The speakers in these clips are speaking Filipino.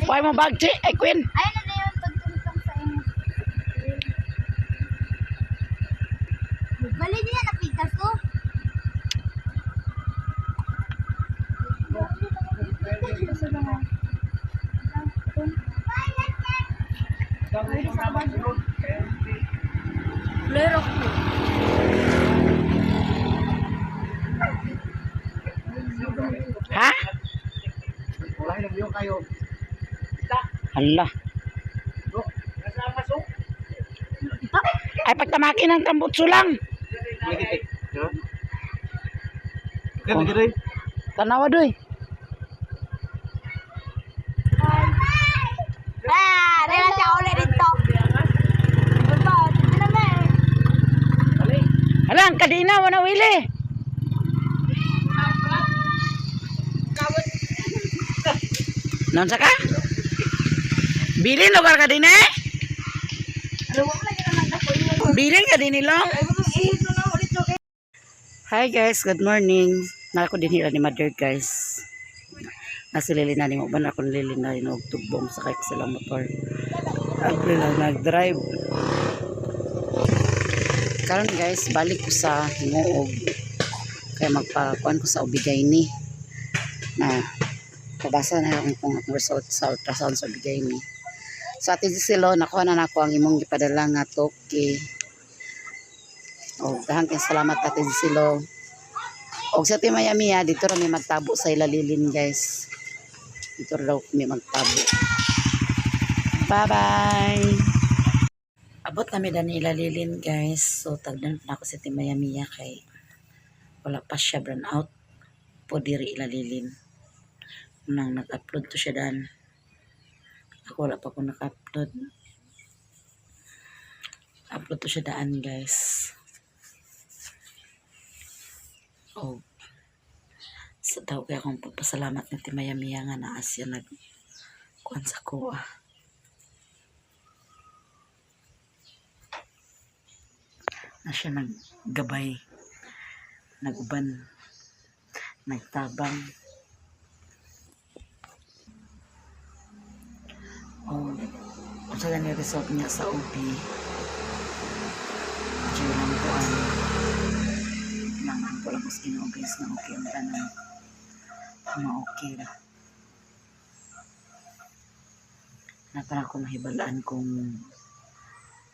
Why mo bag, Chi? Ay, Queen. Ay, na yun. Pagtulitong sa inyo. Bali niya, napigas ko. Lero ko. Ha? Hala. Ay, pagtamakin ng tambutso lang. Tanawa doy. Nila siya ulit dito. Hindi naman. Hala, ang kadina, wana wili. Naon sa ka? Bilin lugar ka din eh? Bilin ka din ilong? Hi guys, good morning. Nako din hila ni mother guys. Nasilili na ni mo ba na akong lili na rin og tubong sa kay sila motor. Ako lang nag-drive. Karon guys, balik ko sa Himuog. Kaya magpakuan ko sa ubigay ni. Na pabasa na akong result sa ultrasound sa ubigay ni. So ati silo nakuha na nako ang imong gipadala nga toki. Daghang kay salamat ati silo. Og sa Miami dito ra may magtabo sa ilalilin guys. Dito raw kami magtabo. Bye-bye! Abot kami na ilalilin guys. So tagdan na ako sa Miami kay wala pa siya burn out. Po diri ilalilin. Nang nag-upload to siya dan. Ako wala pa ko nag-upload. Upload to siya daan guys. Oh. Sa tao kaya akong pagpasalamat ng Miami nga na asya nag-kuhan sa kuha. Na siya naggabay, naguban, nagtabang. Kung sa ganyan result niya sa OP, diyo lang po naman po lang kung skinobis na okay ang tanong. Okay na. Para ako mahibalaan kung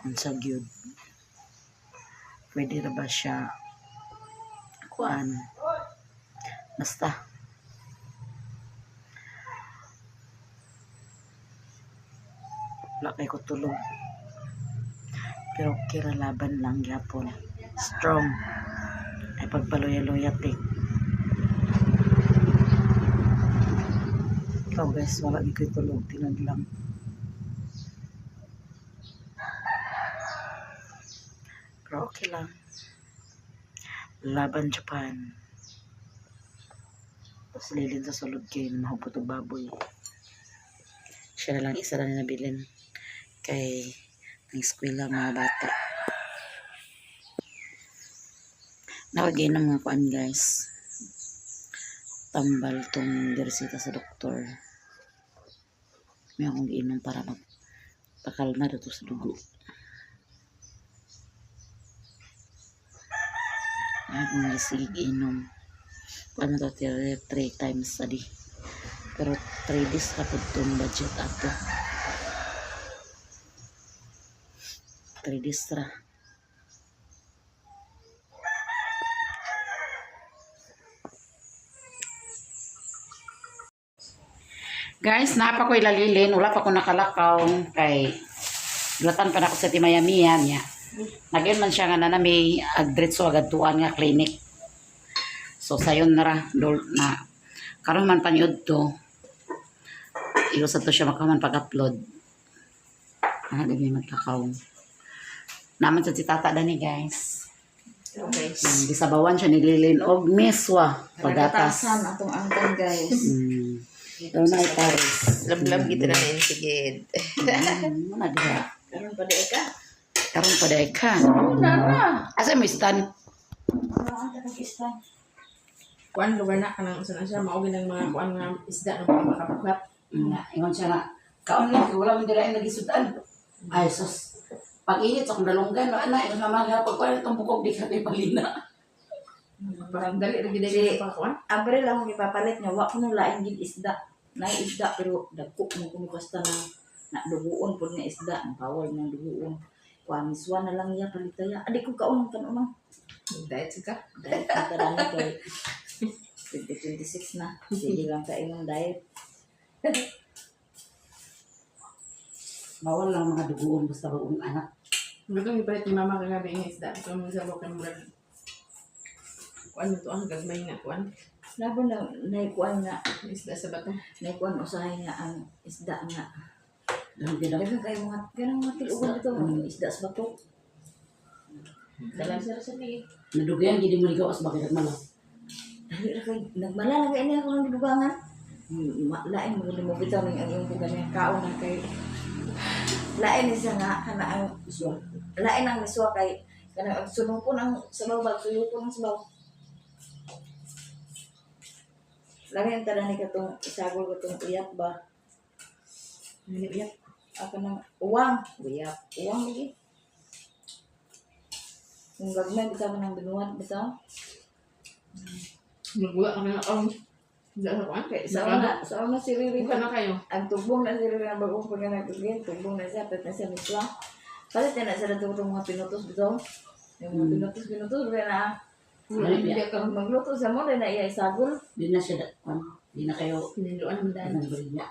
unsa gyud. Pwede ra ba siya kuan basta wala kay ko tulog pero kira laban lang gyapon strong ay pagpaluya-luya tik ikaw guys wala di ko tulog tinag lang pero okay lang laban Japan tapos lilin sa sulod kayo mahupot o baboy siya na lang isa na nabilin kay ng eskwela mga bata nakagainom mga kuan guys tambal tong diresita sa doktor may akong giinom para magpakalma dito sa dugo akong gisig inom paano to 3 times a day pero 3 days kapag itong budget ato 3 days ra guys napa ko ilalilin wala pa ko nakalakaw kay latan pa na ko sa Miami niya nagyon man siya nga na may agdiretso agad tuan nga clinic so sayon na ra na karon man panyod to iusa to siya makaman pag-upload gabi magkakaw naman sa si tata dani guys okay gisabawan siya nililin og miswa pagatas atong angkan guys daw na itaris lab kita na insigid na diha karon pa di ka karon pa day ka nara asa mo stand kuan lugar na kanang usan siya mao ginang mga kuan nga isda ng mga makapaglat ingon siya na Kaon lang, wala man dira yung nagisudan. Ay, sus. Pag-init sa kong dalunggan, no, anak, yung naman nga, pagkuhan itong bukog, di ka tayo palina. Parang dali rin gina pa ko. Abre lang akong ipapalit niya, wa ko nang laing gid isda. Nay isda pero dagko mo kung basta na duguon pud nga isda, ang power ng duguon. Kuamiswa na lang iya palitaya. Adi ko kaon kan umang. Diet ka. Dahil kita na kay 2026 na. Sige lang ka imong diet. Bawal lang mga dugoon, basta bagong anak. Luto ni palit ni mama kagabi ng isda. So, mo sa bukang murag. Kuan mo to ang gagmay nga kuan. Labo na naikuan nga, Isda sa bato. naikuan usahay nga ang isda nga. Dahan din ako. Daghang kayo mga ganang mga tilugan dito, ang isda sa bato. Dalam sa ni. Nadugayan, hindi mo ligaw, as bakit malaw. Dali ra kay nagmalala kay ini ako ng dugangan. Lain mo mo bitaw ning ang iyong ganyan kaon na kay lain ni siya nga kana ang Iswa. lain ang miswa kay kana ang sunupon ang sabaw bag suyupon ang sabaw. Lain tada ni katong isagol katong uyap ba. Hindi uyak. Ako nang uwang, uyap, uwang lagi. Kung gagmay bitaw nang binuhat bitaw. Magula kami na kaon. Isda sa kuan. Kay sa una si Riri Bukan na kayo. ang tubong na sila na bagong pagkanag tubig, tubong na siya, pet na siya miswa. Palit na sila itong mga pinutos bito. Yung mga pinutos, rin na Hindi ka. magluto sa mo, rin na iya isagol. Di na siya, di na kayo, Piniluan ang daan. anong barinya.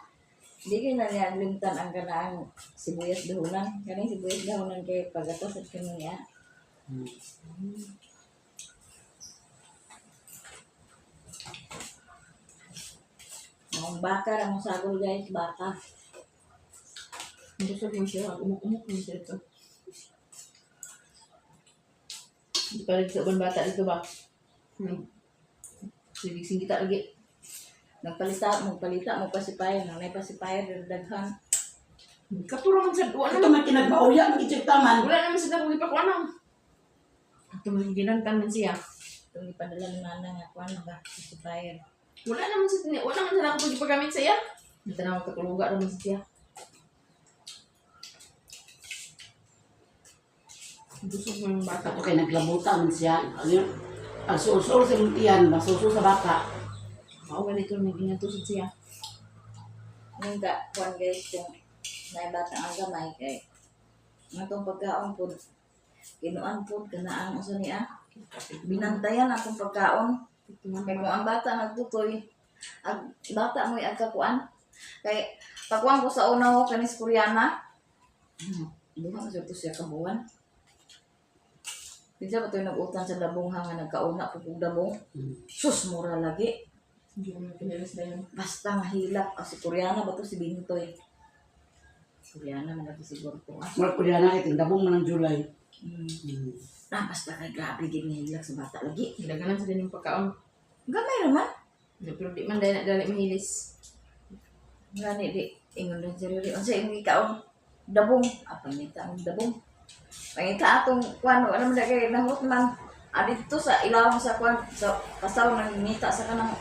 Di kayo na niya limtan ang kanaang sibuyas dahunan. Kanang sibuyas dahunan kay pagatos at kanya. Mga baka, ang sagol guys, baka. Gusto ko siya. Umuk-umuk mo siya ito. Hindi pa rin sa ubang bata dito ba? Sigising kita lagi. Magpalita, magpasipayan. Nang may pasipayan, daghan. Kapuro man sa Ito man kinagbauya, ang itik taman. Wala naman sa dako ipakuanang. Ito man ginantan man siya. Itong ipadala ng nana nga, kuwan na ba? Pasipayan. Wala naman sa dako ipagamit sa iya. Ito na magkatuluga naman sa siya. Gusto mo yung bata. Ito kay naglabutan siya. Ano yun? Pagsusul sa luntian, masusul sa baka. Oo, ganito may ginatusod siya. Nung ka, kuwan guys, kung may batang ang gamay, kay itong pagkaon po, kinuan po, kanaan usa niya. Binantayan akong pagkaon. Kaya kung ang bata nagtutoy, ang bata mo ay agkakuan. Kaya pagkuhan ko sa una ko, kanis Koreana, duha na siya kabuan. Bisa ba ito yung nag-utang sa dabong nga nagkauna po kong dabong? Sus, mura lagi. Hindi ko pinilis na yun. Basta mahilap. Si Koreana ba ito si Bintoy? Koreana man natin siguro po. Mula ko diyan nakit, dabong man ng July. Basta kay grabe din nahilap sa bata lagi. Daganan sa din yung pagkaon. Gamay naman. Pero di man dahil na mahilis. Ngani di, ingon din si Riri. Ang sa inong ikaon, dabong. Pangita ang dabong. Pangita atong kwan, ano man kay nahut man. Dito sa ilawang sa kwan, sa pasaw nang ngita sa kanang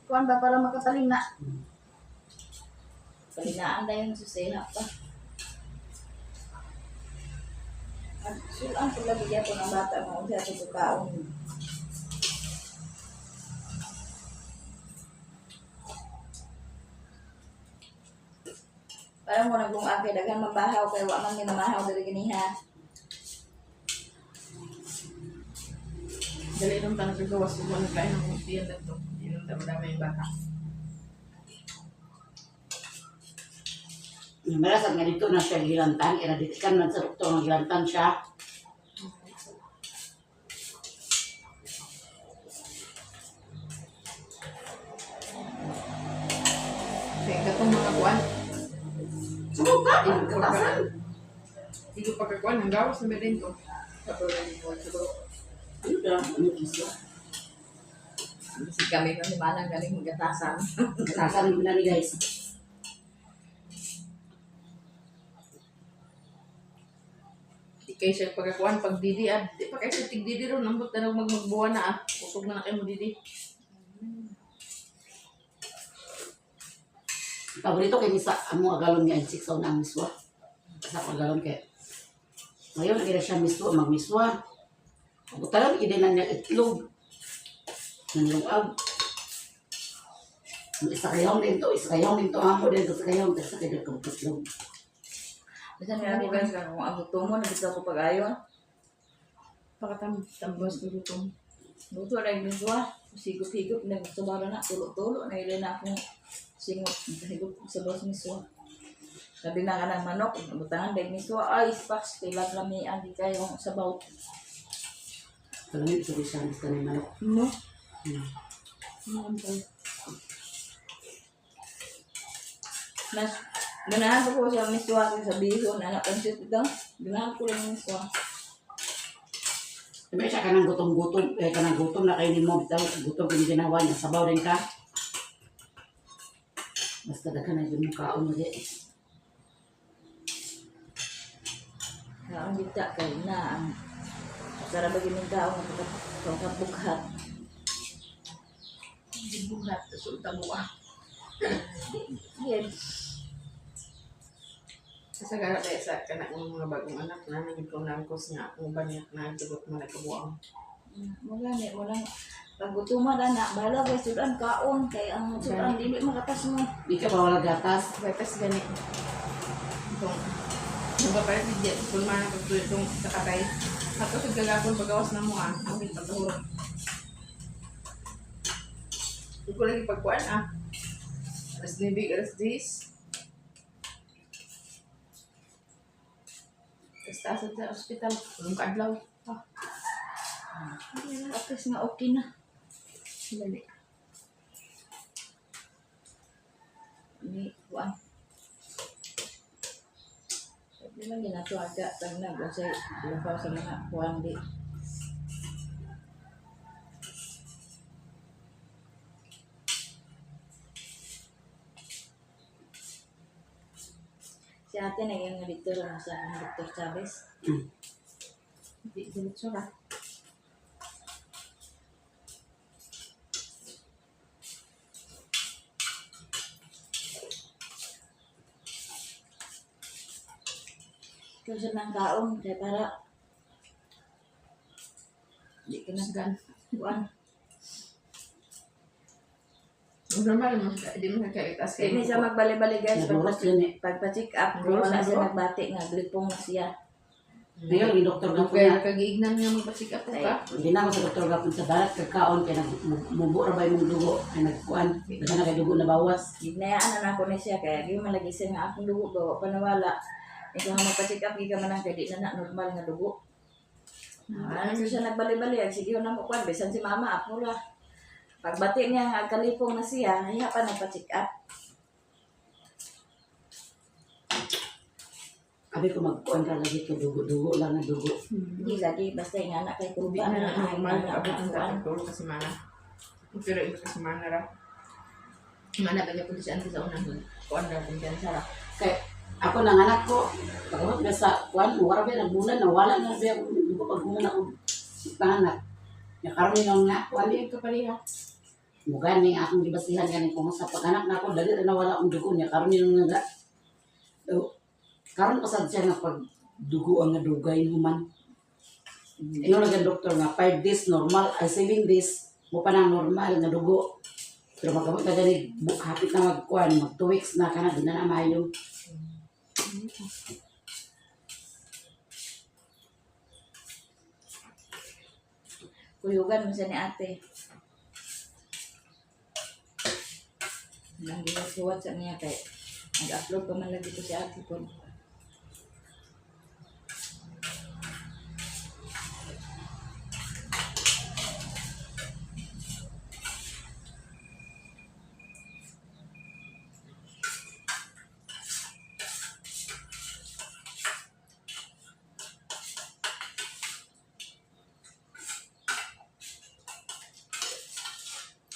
kwan ba para makapalina. Palinaan dahil susela pa. Sulaan ko lagi dito ng bata mo sa ito kaon. Parang mo nagong ake, dagan mabahaw, kaya wa man minamahaw dari ganiha. Dali nung tanong sa gawas kung ano kain ng kustiyan na ito. Hindi nung dama-dama yung bata. Marasag nga dito na siya gilantan, kaya naditikan man sa doktor nga gilantan siya. Kaya katong mga kuwan. Sumuka, katasan. Hindi ko pagkakuan, ang gawas na meron ko. Ano ba? Ano kiso? Si kami nang limanang galing magatasan. Katasan mo na ni guys. Di kayo siya pagkakuan, pag didi, di pa kayo siya tig-didi ron, nambot na nang magbuwan na Pusog na kayo mo didi. Paborito kay sa amo agalon nga insik sa unang miswa. Sa ako agalon kay. Ngayon nagila siya miswa, magmiswa. Butalan idinan niya itlog. Nalungag. Isa kayong din to amo din to sa kayong sa kayong itlog. Basta nga ako guys, kung ang gusto mo, nabisa ko pag-ayon. Pakatambos ko dito. Luto na yung miswa. Sigop-higop na gusto ba na. Tulo-tulo na ilan na akong singot. Higop sa bawang miswa. Sabi na ka ng manok. Butangan dahil miswa. Ay, spaks. Kailan kami andi kayong sabaw. Talagang ito siya gusto ni manok. No? Mas, ganahan ko siya miswa sa bihon. Anak ang shit ito. Ganahan ko lang miswa. Sabi siya kanang gutom-gutom, kanang gutom na kayo ni mo, bitaw, gutom kung ginawa niya, sabaw rin ka. Basta daghan na yung kaon mo di. Kaon dita kay na ang sarap bagay ng kaon na kapughat. Hindi buhat. Sulta mo Yan. Sa gara tayo sa kanak ng mga bagong anak na naging ko nangkos nga kung banyak na tugot mo nagkabuang. Magani, walang paggutuman na, bahala ba sudan kaon, kay ang sudan dili makatas mo. Di ka ba wala gatas? Batas gani. Itong nabapalit ni Jet, kung mana ko itong sa katay. Ako sa gagapon pagawas na mo ang pagkahurot. Hindi ko lagi pagkuhan Alas 9, alas 10. Tapos sa ospital, ulong kaadlaw. Akas nga okay na. Dali. Ni kuan. Sabi lang ginato aga tag na kasi lampaw sa mga kuan di. Si ate na yung dito na sa Dr. Chavez. Hindi, diretso ka. Kasi ng kaon, kaya para di ka na Nasgan. kuan. Normal mo, hindi mo kakaitas Hindi siya magbali-bali guys. Nagulat yun eh. Pagpa-check up, kung Nagulat wala na siya bro. nagbati nga, gripong na siya. Di ka, yung doktor gapon Kaya na. nakagiignan nga magpasikap ko ka. Hindi na ako sa doktor gapon sa dalat, kakaon, kaya nagmubo ra ba yung dugo, kaya nagkuhan, daghan na kay dugo na bawas. Ginayaan na ako ni siya, kaya di malagi siya nga akong dugo, bawa pa nawala. Ikaw nga magpa-check up, di ka man ang kaya di na normal nga dugo. Ano siya nagbali-bali, sige yun na mo kwan, besan si mama, ako la. Pagbati niya nga kalipong na siya, hiya pa nagpa-check up. Abi ko magkuhan ka lagi ko dugo lang na dugo. Hindi lagi, basta yung anak kay Hindi kuba na na normal, abot ang kuan. tatagtulog kasi mana. Pero ito kasi mana ra. Mana ba niya punta siya sa unang kuan na kung dyan sara. Kaya ako nang anak ko, pagkabot na sa kuhan, wala ba nagbulan, nawala na ba yung dugo pag muna ko panganak. Nakaroon yung nga, kuhan Wali ka pariha. Mugan ni akong gibasihan ganin ko sa pag-anak na ako dali rin nawala ang dugo niya karon yung nga karon pasad siya nga pag dugo ang nadugay human. Ingon nga doktor nga 5 days normal ay 7 days mo pa nang normal nga dugo. Pero magabot na gani hapit na magkuan mag 2 weeks na kana di na mayo. Kuyugan mo siya ni ate. Nang ginasuwat sa niya kay nag-upload pa man lagi ko si ate ko.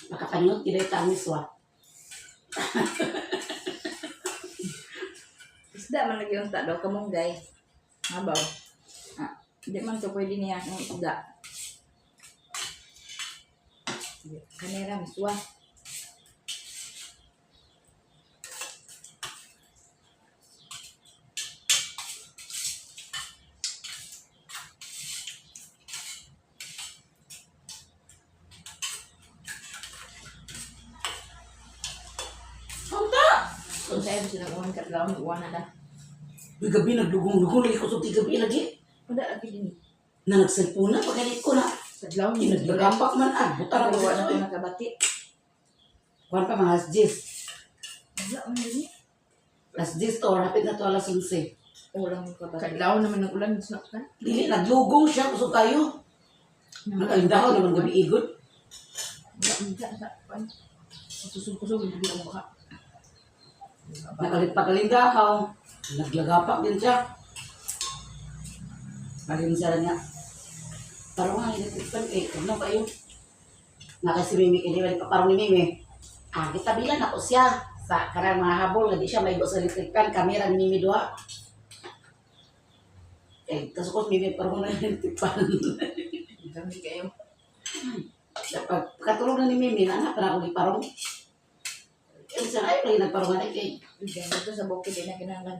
Makapanyot gid ta ang miswa. Isda man lagi unta daw kamunggay. Habaw. Hindi man to pwede niya ng isda. Kanera miswa. Kung sa'yo, silang uwan ka, lawan, uwan na da. Uy, gabi nagdugong-dugong lagi ko sa gabi lagi. Wala, lagi din. Na nagselfon na, pagalit ko na. Sa lawan, Naglagapak man buta na Gawa na ko. ito nakabati. Kuhan pa mga alas 10. Wala, ang dini. Alas 10 to, rapid na to alas 11. Ulang kabati. Kadlaw naman ng ulan, snap ka. Dili, naglugong siya, kusog kayo. Nakalindaw naman gabi igod. Wala, wala, sa pan. Kusog-kusog, hindi ang baka. Pagalindahaw. Naglagapak din siya. Parin siya niya. Parang nga, hinatipan eh. Ano kayo? Nakasi Mimi, kiniwali pa parang ni Mimi. Kita bilan ako siya. Sa karang mga habol, hindi siya may sa electric-pan. Kamera ni Mimi doha. Kasukot Mimi, parang na electric-pan. Hindi kayo. Pagkatulog na ni Mimi, nanak na ako ni parang. Yung siya na yung nagparungan ay kay. Diyan dito sa bukid din na kinahanglan.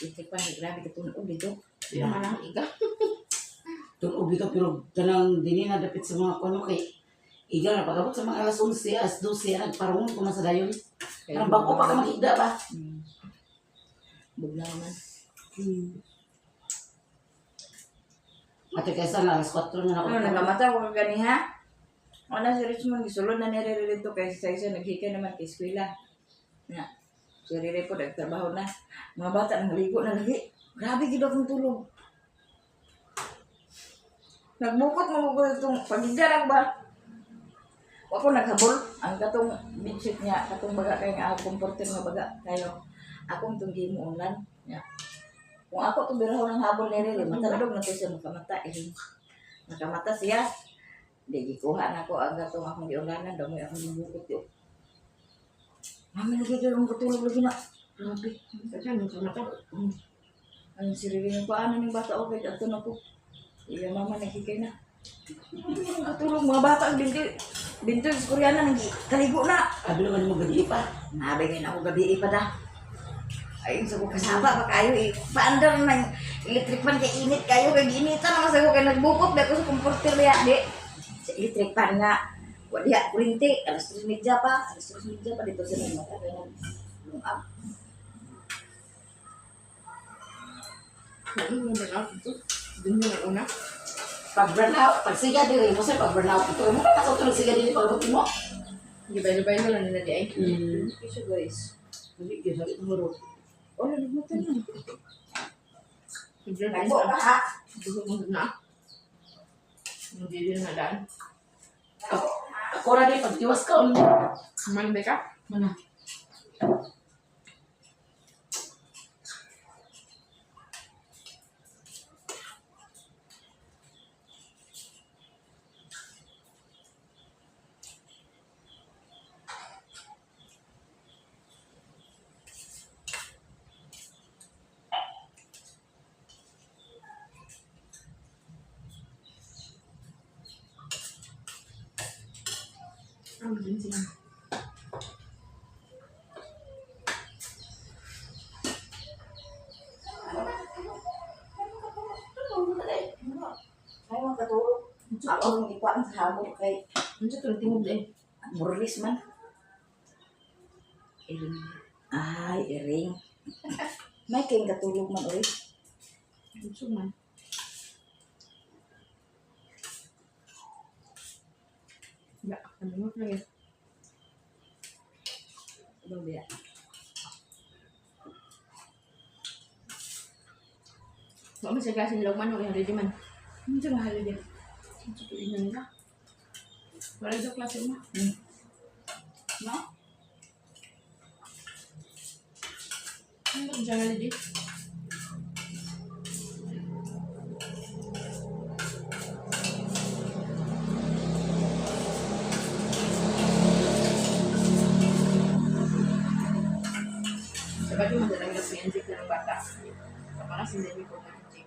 Itipan, grabe ka tunog dito. Yeah. Malang iga. Tulog dito pero kanang dini na dapit sa mga kuno kay iga na pagabot sa mga alas 11, alas 12, nagparungon ko na sa dayon. Parang bako pa ka makida ba? Bugla naman. Ate kaysa na alas 4 na ako. Ano, nakamata ko kagani ha? Wala si Richmond, gisulod na nire dito kay sa isa naghika naman kay eskwela. Na, si Riri po nagtrabaho na. Mga bata nangaligo na lagi. Grabe gid akong tulog. Nagbukot mo ko itong pagigdarag ba? Ako naghabol. Ang katong bedsheet niya, katong baga kay nga akong comforter nga baga kayo. Akong tunggi mo ulan. Ya. Kung ako itong biraho ng habol ni Riri, matalog na to siya makamata. Nakamata siya. Hindi, gikuha na ko ang gatong akong giulanan. Damoy akong gibukot yun. Mami, lagi kayo ang katulog lagi na. Grabe. Kasi ano sa mata? Ang siriling ko, ano ng bata okay, ato na ko. Iya mama nakikay na. Ang katulog, mga bata, binti, sa Koreana, kaligo na. Abi naman mo gabi pa. Nabigay na ako gabi pa da. Ayun sa ko kasaba pa kayo eh. Paandar na yung electric fan kay init kayo. Kaya initan naman sa ko kaya nagbukot. Dahil ko sa comforter niya. Di. Sa electric fan nga. Wala ya, kurinti. Alas 3:30 pa. Alas 3:30 pa dito sa mga mata. Kaya nung Ano yung burnout ito? Doon yung una. Pag burnout, pag siga diri mo sa pag burnout ito mo ka sa tulog siga diri pag mo. Gibay-gibay mo lang nila di ay. Kasi guys. Dili gyud sa tumuro. Wala nagmata na. Hindi na Nagbo ka ha. Gusto mo na. Hindi din na daan. Ako ra di pag tiwas ka Man ba ka? mana. Ano din sila? Ay, mga katulog. Ako nung ikuan sa habol kay Ano sa tulad tingog din? Murlis man. Iring. Ay, iring. May kayong katulog man ulit. Gusto man. Ya, ano mo na yun? Ano ba yan? Wala mo sa klaseng lawman o yung ready man. Ano sa mahal din? Ano sa tuloy na nila? Wala sa klase mo. No? Ano ba dyan na din? Sabi mo madalang na PNG ka ng bata. Kapag hindi ko PNG.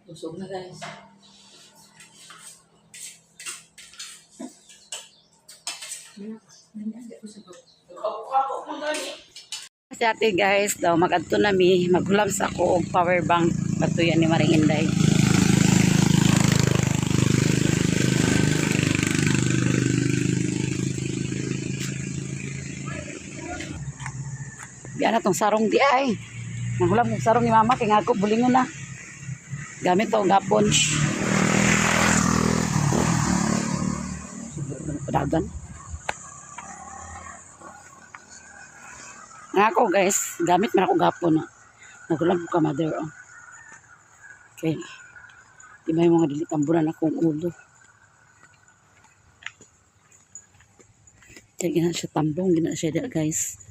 Busog na guys. Si ate guys daw magadto nami maghulam sa ako og power bank katuyan ni Maring Inday. Biya na tong sarong di ay. Nagulam kong sarong ni mama kay nga ako bulingon na. Gamit to gapon. Padagan. Nga ako guys, gamit man ako gapon na. Nagulam ko ka mother. Oh. Okay. Di may mga dilitambunan akong ulo. Kaya gina siya tambong, gina siya dia guys.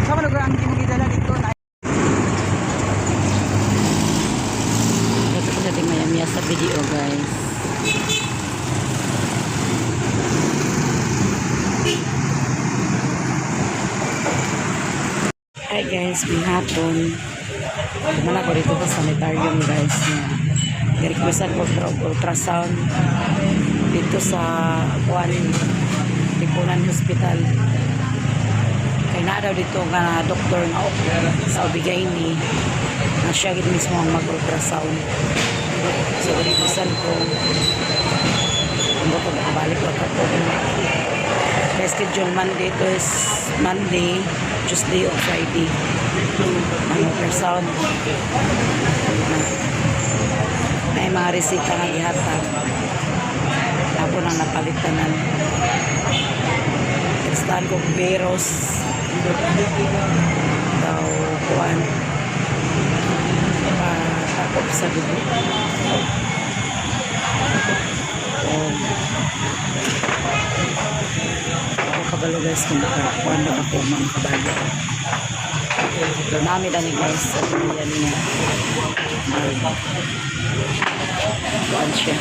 Sama lugar ang ginugidala dito na ito ko natin maya sa video guys. Hi guys, may hapon. Kumana ko dito sa sanitarium guys. Requestan ko ultrasound dito sa Juan Lipunan Hospital. Kaya na daw dito nga doktor na sa Obigayni na siya gid mismo ang mag-ultrasound. So, requestan ko ko makabalik ko ako. Kaya schedule Monday to is Monday, Tuesday o Friday. Ang ultrasound. May mga resita nga gihatag. Ako nang napalitanan. Testan ko virus. Daw kuwan. Takop sa dugo. Ako kabalo guys kung nakakuan na ako mga kabalo. Nami dani guys sa pilihan niya. Kuan siya.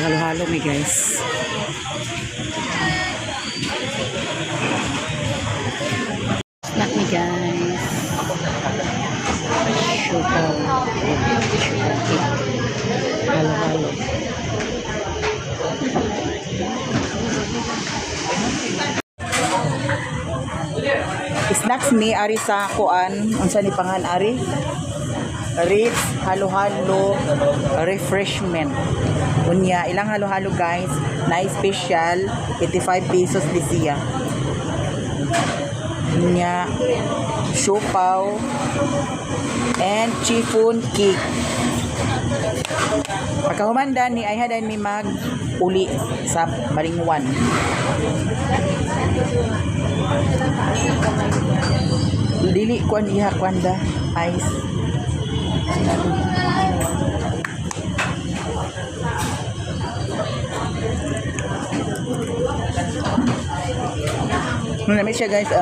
Halo-halo mi guys. Snack mi guys. Sugar. Sugar cake. Halo-halo. Snacks mi ari sa kuan unsa ni pangan ari Ritz halo-halo refreshment unya ilang halo-halo guys na special 85 pesos di siya unya siopaw and chiffon cake pagkahumanda ni ay hadan mi mag uli sa Balingwan. Dili kuan iha kwanda ice. Namit siya guys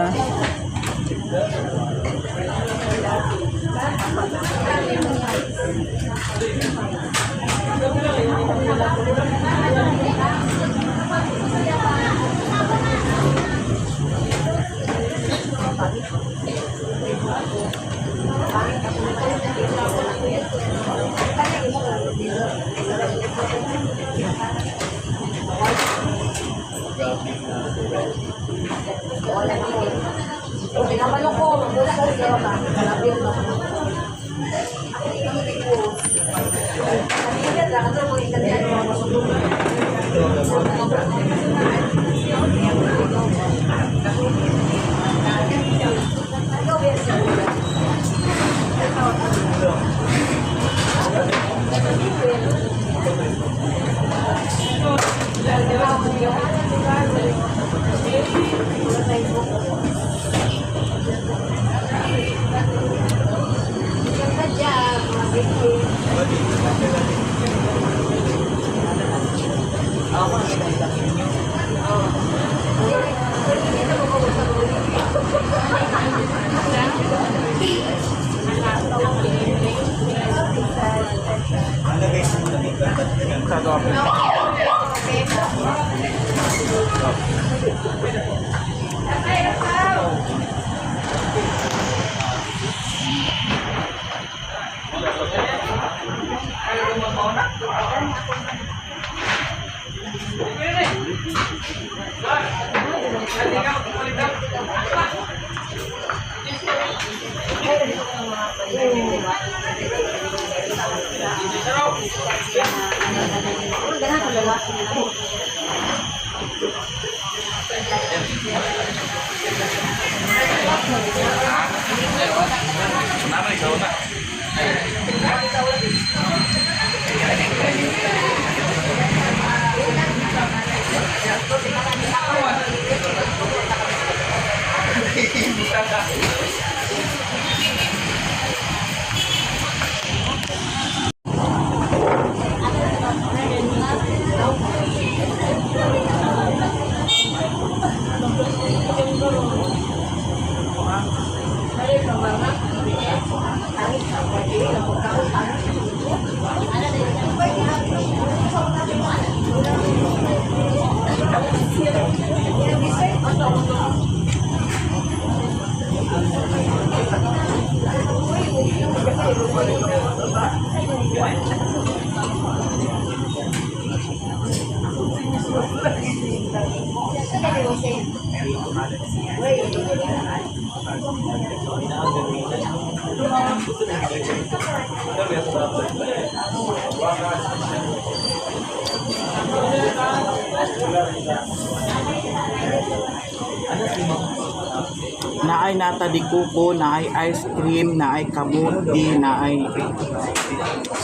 Naay nata di kuko, naay ice cream, naay kamuti, naay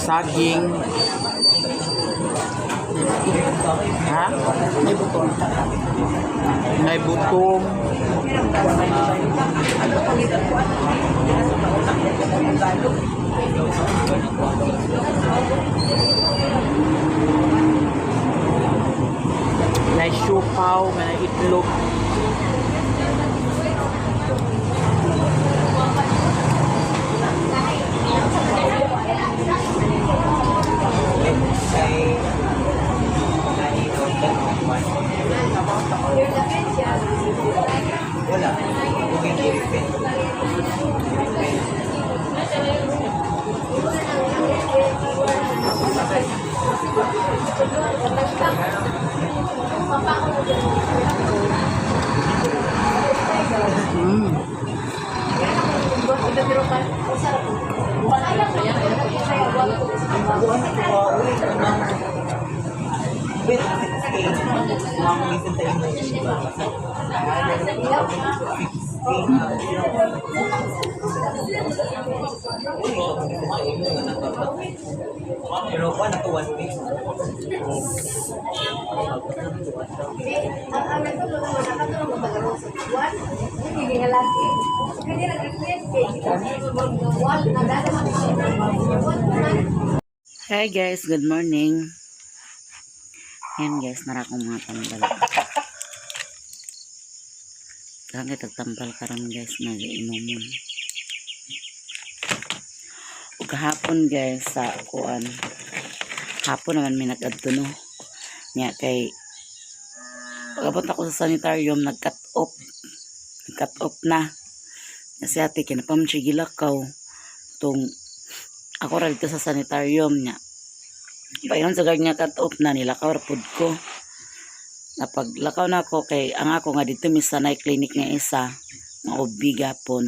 saging. Ha? May butong. May butong. May siupaw, may itlog. Hi guys, good morning. Yan guys, nara akong mga tambal. Kaya tagtambal karon guys, nag-iinumun. Ug kahapon guys sa kuan. Hapon naman may nag-adto no. Nya kay pagabot ako sa sanitarium nag-cut off. Nag-cut off na. Kasi ate kinapam siya gilakaw. Tong ako ra dito sa sanitarium niya. Payon sa gag nga cut off na nilakaw rapod ko. Napaglakaw na ako kay ang ako nga dito misanay clinic nga isa nga obiga pon.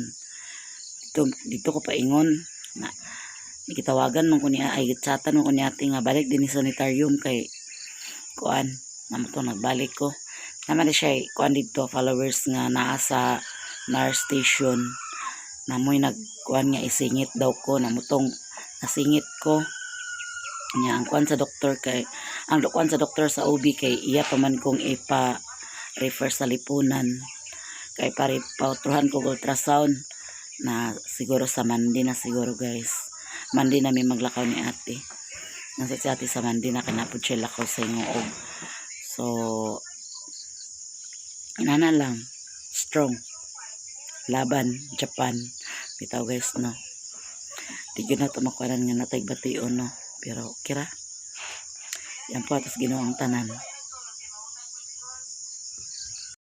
Dito ko paingon na gitawagan man ko niya ay gitsatan man ko niya ate nga balik din sa sanitarium kay kuan namo to nagbalik ko. Naman siya kuan dito followers nga naa sa nurse station. Namoy nagkuan nga isingit daw ko namutong nasingit ko. Nya ang kuan sa doktor kay ang kuan sa doktor sa OB kay iya pa man kong ipa-refer sa lipunan kay pare pautruhan ko ultrasound na siguro sa Monday na siguro guys. Monday na may maglakaw ni ate. Nasa si ate sa Monday na kanapod siya lakaw sa ingoob. So inana lang strong laban Japan bitaw guys no. Di na ito makuanan nga natay bation no. Pero kira yan po atas ginawang tanan.